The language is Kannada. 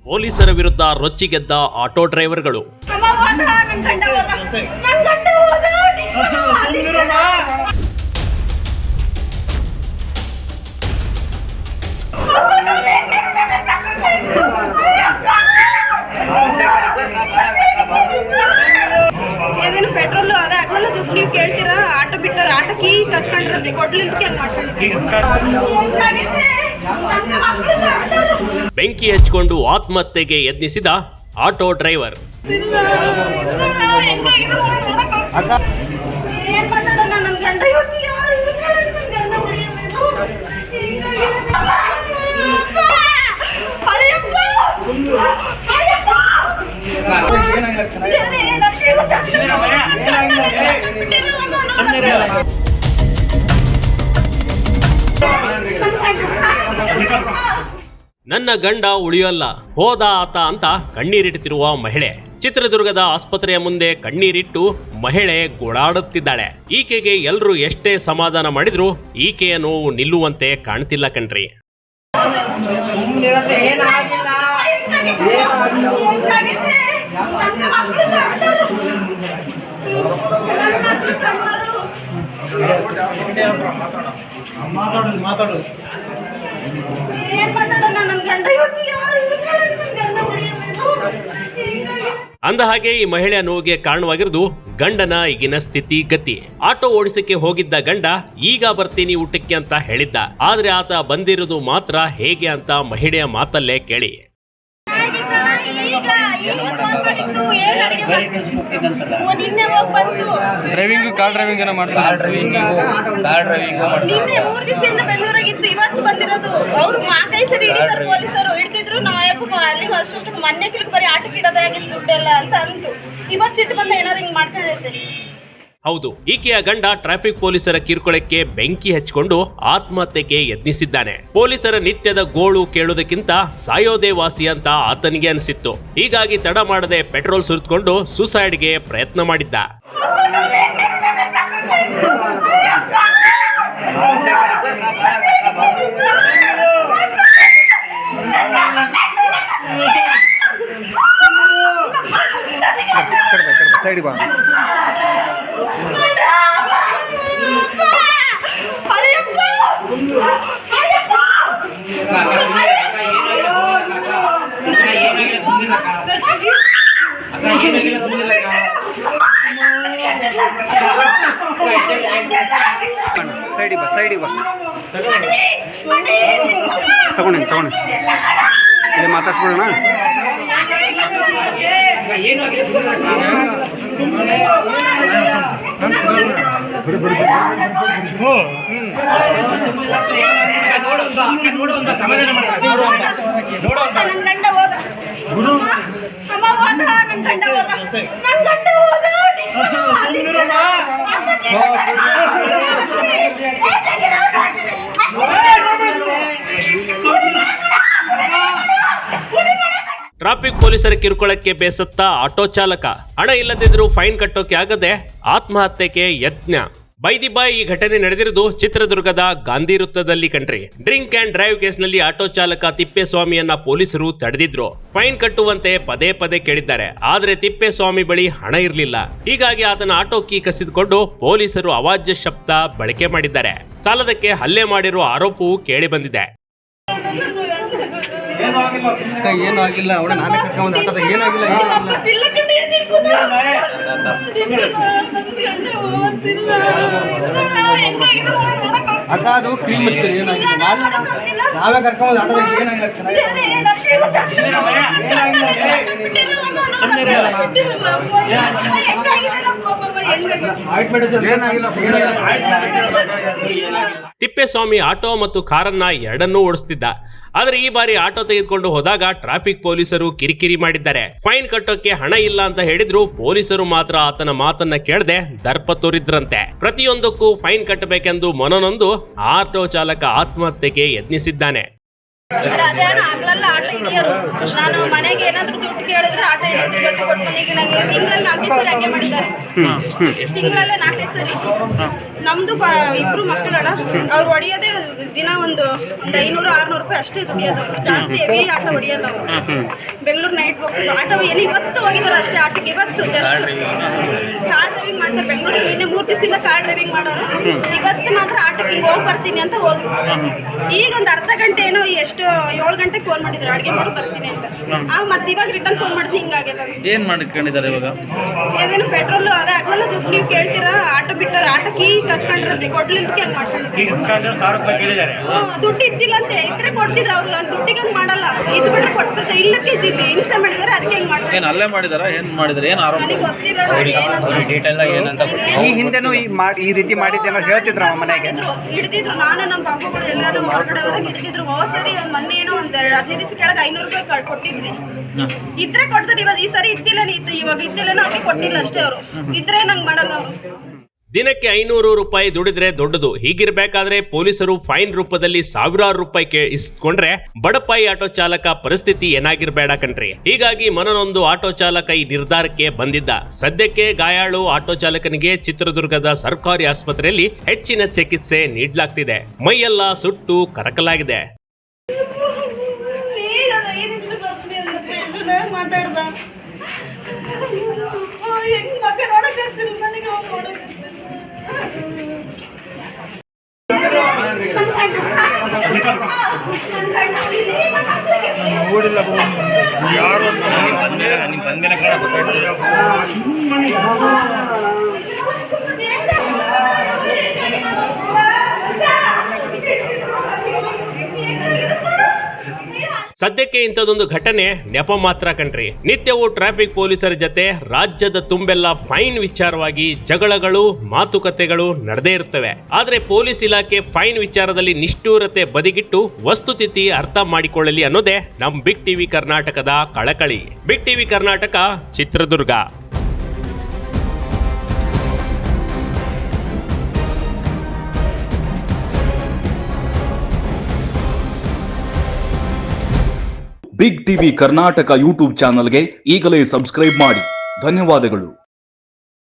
ಪೊಲೀಸರ ವಿರುದ್ಧ ರೊಚ್ಚಿಗೆದ್ದ ಆಟೋ ಡ್ರೈವರ್ಗಳು. ಪೆಟ್ರೋಲ್ ಅದೇ ಆಗ್ಲಲ್ಲ ದುಡ್ಡು ನೀವು ಕೇಳ್ತೀರಾ? ಆಟೋ ಬಿಟ್ಟ ಆಟೋಕ್ಕೆ ಕಸ್ಕೊಂಡಿರತ್ತೆ ಕೊಡ್ಲಿಕ್ಕೆ ಬೆಂಕಿ ಹಚ್ಚಿಕೊಂಡು ಆತ್ಮಹತ್ಯೆಗೆ ಯತ್ನಿಸಿದ ಆಟೋ ಡ್ರೈವರ್. ನನ್ನ ಗಂಡ ಉಳಿಯೋಲ್ಲ ಹೋದ ಆತ ಅಂತ ಕಣ್ಣೀರಿಡುತ್ತಿರುವ ಮಹಿಳೆ. ಚಿತ್ರದುರ್ಗದ ಆಸ್ಪತ್ರೆಯ ಮುಂದೆ ಕಣ್ಣೀರಿಟ್ಟು ಮಹಿಳೆ ಗೋಳಾಡುತ್ತಿದ್ದಾಳೆ. ಈಕೆಗೆ ಎಲ್ರು ಎಷ್ಟೇ ಸಮಾಧಾನ ಮಾಡಿದ್ರು ಈಕೆಯ ನೋವು ನಿಲ್ಲುವಂತೆ ಕಾಣ್ತಿಲ್ಲ ಕಣ್ರಿ. ಅಂದ ಹಾಗೆ ಈ ಮಹಿಳೆಯ ನೋವಿಗೆ ಕಾರಣವಾಗಿರುವುದು ಗಂಡನ ಈಗಿನ ಸ್ಥಿತಿ ಗತಿ. ಆಟೋ ಓಡಿಸಕ್ಕೆ ಹೋಗಿದ್ದ ಗಂಡ ಈಗ ಬರ್ತೀನಿ ಊಟಕ್ಕೆ ಅಂತ ಹೇಳಿದ್ದ. ಆದ್ರೆ ಆತ ಬಂದಿರೋದು ಮಾತ್ರ ಹೇಗೆ ಅಂತ ಮಹಿಳೆಯ ಮಾತಲ್ಲೇ ಕೇಳಿ. ಡ್ರೈವಿಂಗ್ ಕಾರ್ ಡ್ರೈವಿಂಗ್ ಏನೋ ಮಾಡ್ತಾರೆ. ಬೆಂಗಳೂರಾಗಿತ್ತು ಇವತ್ತು ಬಂದಿರೋದು. ಅವರು ಮಾಕೈ ಸರಿ ಹಿಡಿತಾರೆ ಪೊಲೀಸರು. ಹಿಡಿದಿದ್ರು ನಾವು ಅಲ್ಲಿಗೆ ಅಷ್ಟು ಮೊನ್ನೆ ಕಿಲಕ್ ಬರೀ ಆಟಕ್ಕೆ ಇಡೋದಾಗಿತ್ತು ದುಡ್ಡೆಲ್ಲ ಅಂತ ಅಂತು. ಇವತ್ತು ಸಿಟ್ಟು ಬಂದ ಏನಾರು ಹಿಂಗ್ ಮಾಡ್ಕೊಂಡಿರ್ತೆ. ಹೌದು, ಈಕೆಯ ಗಂಡ ಟ್ರಾಫಿಕ್ ಪೊಲೀಸರ ಕಿರುಕುಳಕ್ಕೆ ಬೆಂಕಿ ಹಚ್ಚಿಕೊಂಡು ಆತ್ಮಹತ್ಯೆಗೆ ಯತ್ನಿಸಿದ್ದಾನೆ. ಪೊಲೀಸರ ನಿತ್ಯದ ಗೋಳು ಕೇಳೋದಕ್ಕಿಂತ ಸಾಯೋದೇ ವಾಸಿ ಅಂತ ಆತನಿಗೆ ಅನಿಸಿತ್ತು. ಹೀಗಾಗಿ ತಡ ಮಾಡದೆ ಪೆಟ್ರೋಲ್ ಸುರಿದುಕೊಂಡು ಸುಸೈಡ್ಗೆ ಪ್ರಯತ್ನ ಮಾಡಿದ್ದ. ಸೈಡ್ ಬಾ. ಸೈಡಿ ಬಾ, ಸೈಡಿ ಬಾ. ತಗೊಂಡಿ ಇಲ್ಲಿ ಮಾತಾಡ್ಸ್ಬಿಡೋಣ. ಟ್ರಾಫಿಕ್ ಪೊಲೀಸರ ಕಿರುಕುಳಕ್ಕೆ ಬೇಸತ್ತ ಆಟೋ ಚಾಲಕ ಹಣ ಇಲ್ಲದಿದ್ರೂ ಫೈನ್ ಕಟ್ಟೋಕೆ ಆಗದೆ ಆತ್ಮಹತ್ಯೆಗೆ ಯತ್ನ. ಬೈದಿಬಾಯ್ ಈ ಘಟನೆ ನಡೆದಿರುವುದು ಚಿತ್ರದುರ್ಗದ ಗಾಂಧಿ ವೃತ್ತದಲ್ಲಿ ಕಣ್ರಿ. ಡ್ರಿಂಕ್ ಅಂಡ್ ಡ್ರೈವ್ ಕೇಸ್ನಲ್ಲಿ ಆಟೋ ಚಾಲಕ ತಿಪ್ಪೇಸ್ವಾಮಿಯನ್ನ ಪೊಲೀಸರು ತಡೆದಿದ್ರು. ಫೈನ್ ಕಟ್ಟುವಂತೆ ಪದೇ ಪದೇ ಕೇಳಿದ್ದಾರೆ. ಆದ್ರೆ ತಿಪ್ಪೇಸ್ವಾಮಿ ಬಳಿ ಹಣ ಇರಲಿಲ್ಲ. ಹೀಗಾಗಿ ಆತನ ಆಟೋ ಕೀ ಕಸಿದುಕೊಂಡು ಪೊಲೀಸರು ಅವಾಚ್ಯ ಶಬ್ದ ಬಳಕೆ ಮಾಡಿದ್ದಾರೆ. ಸಾಲದಕ್ಕೆ ಹಲ್ಲೆ ಮಾಡಿರುವ ಆರೋಪವೂ ಕೇಳಿ ಬಂದಿದೆ. ಏನು ಆಗಿಲ್ಲ, ಅವಳ ನಾನೇ ಕರ್ಕೊಂಡ್ ಆಟದ ಏನಾಗಿಲ್ಲ. ಅಕ್ಕ ಅದು ಕ್ಲೀನ್ ಮಚ್ಚಿದ್ರು, ಏನಾಗಿಲ್ಲ. ನಾವೇ ಕರ್ಕೊಂಡ್ ಆಟದ ಏನಾಗಿಲ್ಲ. ತಿಪ್ಪೇಸ್ವಾಮಿ ಆಟೋ ಮತ್ತು ಕಾರನ್ನ ಎರಡನ್ನೂ ಓಡಿಸ್ತಿದ್ದ. ಆದ್ರೆ ಈ ಬಾರಿ ಆಟೋ ತೆಗೆದುಕೊಂಡು ಹೋದಾಗ ಟ್ರಾಫಿಕ್ ಪೊಲೀಸರು ಕಿರಿಕಿರಿ ಮಾಡಿದ್ದಾರೆ. ಫೈನ್ ಕಟ್ಟೋಕೆ ಹಣ ಇಲ್ಲ ಅಂತ ಹೇಳಿದ್ರು ಪೊಲೀಸರು ಮಾತ್ರ ಆತನ ಮಾತನ್ನ ಕೇಳದೆ ದರ್ಪ ತೋರಿದ್ರಂತೆ. ಪ್ರತಿಯೊಂದಕ್ಕೂ ಫೈನ್ ಕಟ್ಟಬೇಕೆಂದು ಮನನೊಂದು ಆಟೋ ಚಾಲಕ ಆತ್ಮಹತ್ಯೆಗೆ ಯತ್ನಿಸಿದ್ದಾನೆ. ನಾನು ಮನೆಗೆ ಏನಾದ್ರು ದುಡ್ಡು ಕೇಳಿದ್ರೆ ಆಟ ಹಿಡಿಯೋದು ಕೊಟ್ಟು ನನಗೆ ತಿಂಗಳಲ್ಲಿ 4 ಸರಿ ಹಂಗೆ ಮಾಡಿದ್ದಾರೆ. ತಿಂಗಳಲ್ಲೇ 4 ಸರಿ ನಮ್ದು ಇಬ್ರು ಮಕ್ಕಳಣ್ಣ ಅವ್ರು ಹೊಡಿಯೋದೇ ದಿನ ಒಂದು 500-600 ರೂಪಾಯಿ ಅಷ್ಟೇ ದುಡಿಯೋದು ಅವ್ರು. ಜಾಸ್ತಿ ಹೆವಿ ಆಟ ಹೊಡಿಯಲ್ಲ ಅವರು. ಬೆಂಗಳೂರು ನೈಟ್ ಹೋಗ್ತಾರೆ ಆಟ ಎಲ್ಲಿ ಇವತ್ತು ಹೋಗಿದ್ದಾರೆ ಅಷ್ಟೇ ಆಟಕ್ಕೆ. ಇವತ್ತು ಜಸ್ಟ್ ಕಾರ್ ಡ್ರೈವಿಂಗ್ ಮಾಡ್ತಾರೆ ಬೆಂಗಳೂರಿಗೆ. ನಿನ್ನೆ 3 ದಿವಸದಿಂದ ಕಾರ್ ಡ್ರೈವಿಂಗ್ ಮಾಡೋರು. ಇವತ್ತು ಮಾತ್ರ ಆಟಕ್ಕೆ ಹೋಗಿ ಬರ್ತೀನಿ ಅಂತ ಹೋದ್ರು. ಈಗ ಒಂದು ಅರ್ಧ ಗಂಟೆ ಏನೋ ಎಷ್ಟು 7 ಗಂಟೆಗೆ ಫೋನ್ ಮಾಡಿದ್ರು ಅಡುಗೆ ಮಾಡಿ ಬರ್ತೀನಿ ಅಂತ. ಮತ್ತೆ ಇವಾಗ ರಿಟರ್ನ್ ಫೋನ್ ಮಾಡ್ತೀನಿ ಹಿಂಗಾಗಿದೆ. ಏನ್ ಮಾಡ್ಕೊಂಡಿದ್ದಾರೆ ಇವಾಗ? ಅದೇನು ಪೆಟ್ರೋಲ್ ಅದೇ ಆಗಲ್ಲ ದುಡ್ಡು ನೀವು ಕೇಳ್ತೀರಾ ಆಟೋ ಬಿಟ್ಟು ಆಟಕ್ಕೆ ಕಸ್ಕೊಂಡಿರತ್ತೆ ಕೊಡ್ಲಿಕ್ಕೆ ಹಂಗೆ ಮಾಡ್ಕೊಂಡು ದುಡ್ಡು ಇದ್ದಿಲ್ಲ ಅಂತ ಇದ್ರೆ ಕೊಡ್ತಿದ್ರು ಅವ್ರು. ದುಡ್ಡಿಗೆ ಹಂಗೆ ಮಾಡಲ್ಲ. ಇದು ಬಿಟ್ಟರೆ ಕೊಟ್ಬಿಡ್ತಾರೆ. ಇಲ್ಲಕ್ಕೆ ಹಿಂಸೆ ಮಾಡಿದಾರೆ ಅದಕ್ಕೆ ಹಂಗೆ ಮಾಡ್ತಾರೆ. ಏನ್ ಅಲ್ಲೇ ಮಾಡಿದಾರ ಏನ್ ಮಾಡಿದಾರೆ ಏನ್ ಆರೋಪ? ನನಗೆ ಗೊತ್ತಿರೋಣ ಈ ಹಿಂದೆನೂ ಈ ರೀತಿ ಮಾಡಿದ್ದೇನೋ ಹೇಳ್ತಿದ್ರು ಮನೆಗೆ ಹಿಡಿದಿದ್ರು. ನಾನು ನಮ್ಮ ಪಾಪಗಳು ಎಲ್ಲರೂ ಹೊರಗಡೆ ಹೋದಾಗ ಹಿಡಿದಿದ್ರು. ಹೋದ್ ಸರಿ ಒಂದು ಮೊನ್ನೆ ಏನೋ ಒಂದು 15 ದಿವಸ ಕೆಳಗೆ 500 ರೂಪಾಯಿ ಕೊಟ್ಟಿದ್ವಿ. ಇದ್ರೆ ಕೊಡ್ತಾರೆ. ಇವಾಗ ಈ ಸರಿ ಇದ್ದಿಲ್ಲ ಇವಾಗ ಇದ್ದಿಲ್ಲ ಅವ್ರಿಗೆ ಕೊಟ್ಟಿಲ್ಲ ಅಷ್ಟೇ. ಅವರು ಇದ್ರೆ ನಂಗೆ ಮಾಡಲ್ಲ ಅವರು. ದಿನಕ್ಕೆ 500 ರೂಪಾಯಿ ದುಡಿದ್ರೆ ದೊಡ್ಡದು. ಹೀಗಿರ್ಬೇಕಾದ್ರೆ ಪೊಲೀಸರು ಫೈನ್ ರೂಪದಲ್ಲಿ ಸಾವಿರಾರು ರೂಪಾಯಿ ಇಸ್ಕೊಂಡ್ರೆ ಬಡಪಾಯಿ ಆಟೋ ಚಾಲಕ ಪರಿಸ್ಥಿತಿ ಏನಾಗಿರ್ಬೇಡ ಕಣ್ರಿ. ಹೀಗಾಗಿ ಮನನೊಂದು ಆಟೋ ಚಾಲಕ ಈ ನಿರ್ಧಾರಕ್ಕೆ ಬಂದಿದ್ದ. ಸದ್ಯಕ್ಕೆ ಗಾಯಾಳು ಆಟೋ ಚಾಲಕನಿಗೆ ಚಿತ್ರದುರ್ಗದ ಸರ್ಕಾರಿ ಆಸ್ಪತ್ರೆಯಲ್ಲಿ ಹೆಚ್ಚಿನ ಚಿಕಿತ್ಸೆ ನೀಡಲಾಗ್ತಿದೆ. ಮೈಯೆಲ್ಲ ಸುಟ್ಟು ಕರಕಲಾಗಿದೆ. ಮಾತಾಡ್ದ ಹೆಂಗ್ ಮಗ ನೋಡಕ್ಕಾಗ್ತಿಲ್ಲ ನನಗೆ. ಸದ್ಯಕ್ಕೆ ಇಂಥದೊಂದು ಘಟನೆ ನೆಪ ಮಾತ್ರ ಕಣ್ರಿ. ನಿತ್ಯವೂ ಟ್ರಾಫಿಕ್ ಪೊಲೀಸರ ಜೊತೆ ರಾಜ್ಯದ ತುಂಬೆಲ್ಲ ಫೈನ್ ವಿಚಾರವಾಗಿ ಜಗಳಗಳು ಮಾತುಕತೆಗಳು ನಡೆದೇ ಇರ್ತವೆ. ಆದ್ರೆ ಪೊಲೀಸ್ ಇಲಾಖೆ ಫೈನ್ ವಿಚಾರದಲ್ಲಿ ನಿಷ್ಠೂರತೆ ಬದಿಗಿಟ್ಟು ವಸ್ತುಸ್ಥಿತಿ ಅರ್ಥ ಮಾಡಿಕೊಳ್ಳಲಿ ಅನ್ನೋದೇ ನಮ್ ಬಿಗ್ ಟಿವಿ ಕರ್ನಾಟಕದ ಕಳಕಳಿ. Big TV Karnataka, Chitradurga. Big TV Karnataka YouTube ಚಾನಲ್ಗೆ ಈಗಲೇ ಸಬ್ಸ್ಕ್ರೈಬ್ ಮಾಡಿ. ಧನ್ಯವಾದಗಳು.